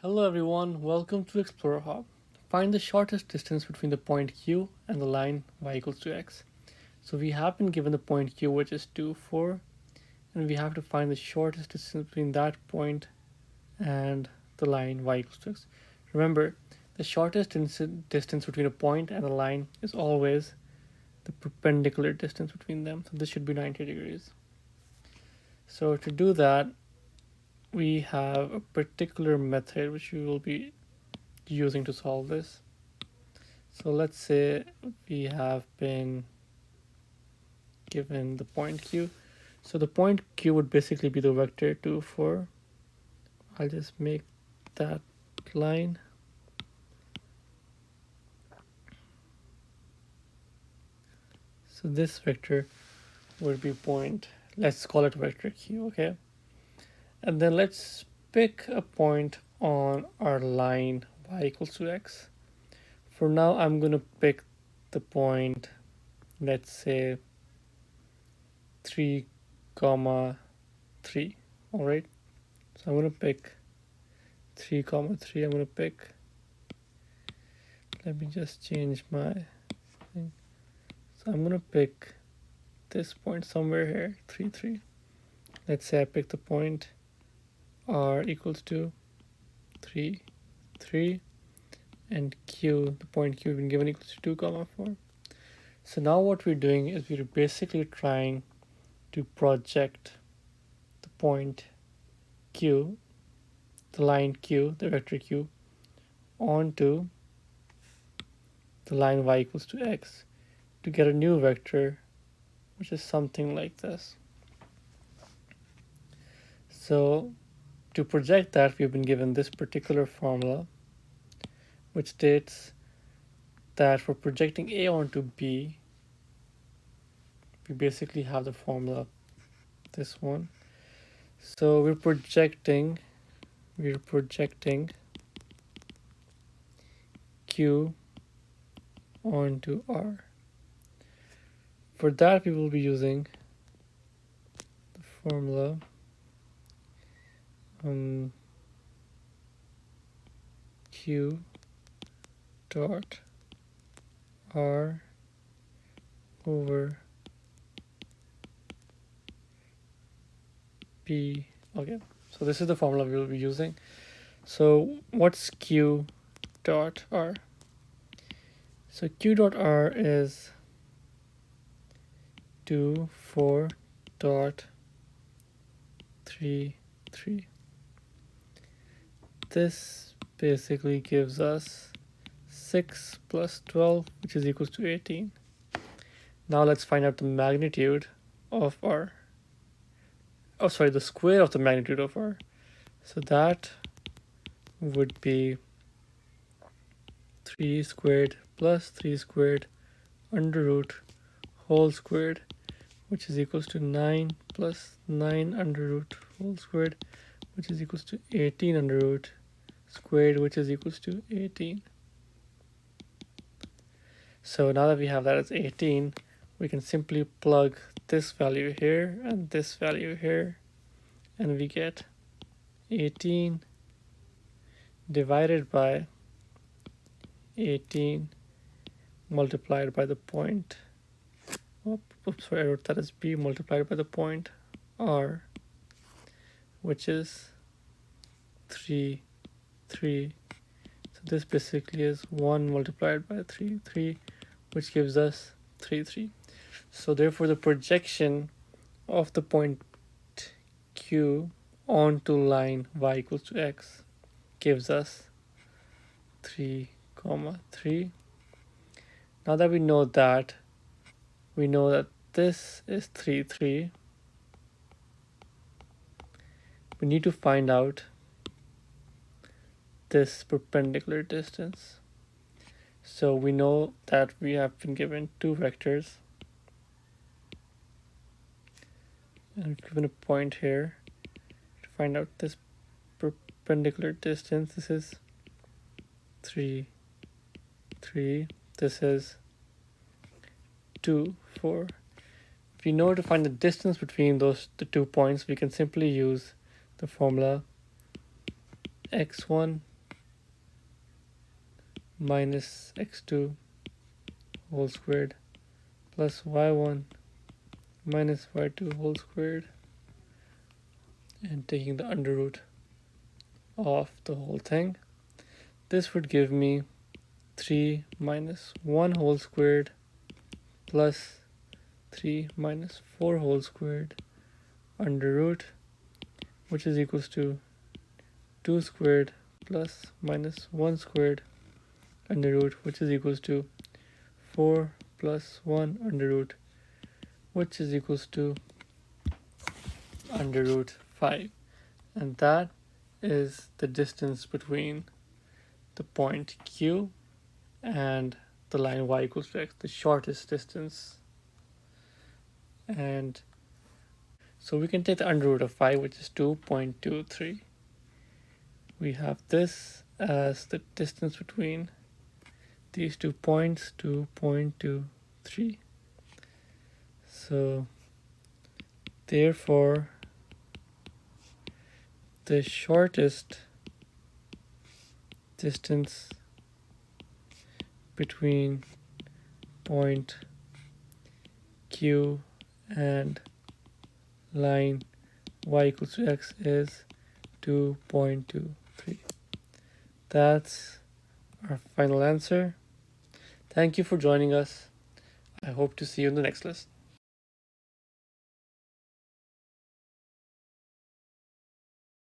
Hello everyone, welcome to Explorer Hub. Find the shortest distance between the point Q and the line y equals to x. So we have been given the point Q, which is 2, 4, and we have to find the shortest distance between that point and the line y equals to x. Remember, the shortest distance between a point and a line is always the perpendicular distance between them. So this should be 90 degrees. So to do that, we have a particular method which we will be using to solve this. So let's say we have been given the point Q. So the point Q would basically be the vector 2, 4. I'll just make that line. So this vector would be point, let's call it vector Q, okay? And then let's pick a point on our line y equals to x. For now, I'm going to pick the point, let's say 3, 3. All right. So I'm going to pick 3, 3. I'm going to pick, let me just change my thing. So I'm going to pick this point somewhere here, 3, 3. Let's say I pick the point r equals to 3, 3. And q, the point q been given equals to 2, 4. So now what we're doing is we're basically trying to project the point q, the line q, the vector q, onto the line y equals to x to get a new vector, which is something like this. So to project that, we've been given this particular formula, which states that for projecting A onto B, we basically have the formula, this one. So we're projecting Q onto R. For that, we will be using the formula Q dot R over B. Okay, so this is the formula we will be using. So what's Q dot R? So Q dot R is 2, 4 dot 3, 3. This basically gives us 6 plus 12, which is equals to 18. Now let's find out the magnitude of R. Oh, sorry, the square of the magnitude of R. So that would be 3 squared plus 3 squared under root whole squared, which is equals to 9 plus 9 under root whole squared, which is equals to 18 under root squared, which is equals to 18. So now that we have that as 18, we can simply plug this value here and this value here, and we get 18 divided by 18 multiplied by the point, oops, sorry, I wrote that as B, multiplied by the point R, which is 3, 3. So this basically is 1 multiplied by 3, 3, which gives us 3, 3. So therefore the projection of the point Q onto line y equals to x gives us 3, 3. Now that we know that this is 3, 3, we need to find out this perpendicular distance. So we know that we have been given two vectors and given a point here. To find out this perpendicular distance, this is 3, 3. This is 2, 4. If we know to find the distance between the 2 points, we can simply use the formula x1 minus x2 whole squared plus y1 minus y2 whole squared, and taking the under root of the whole thing. This would give me 3 minus 1 whole squared plus 3 minus 4 whole squared under root, which is equals to 2 squared plus minus 1 squared under root, which is equals to 4 plus 1 under root, which is equals to under root 5. And that is the distance between the point Q and the line y equals to x, the shortest distance. And so we can take the under root of 5, which is 2.23. We have this as the distance between these 2 points, 2.23. So therefore, the shortest distance between point Q and line y equals to x is 2.23. That's our final answer. Thank you for joining us. I hope to see you in the next lesson.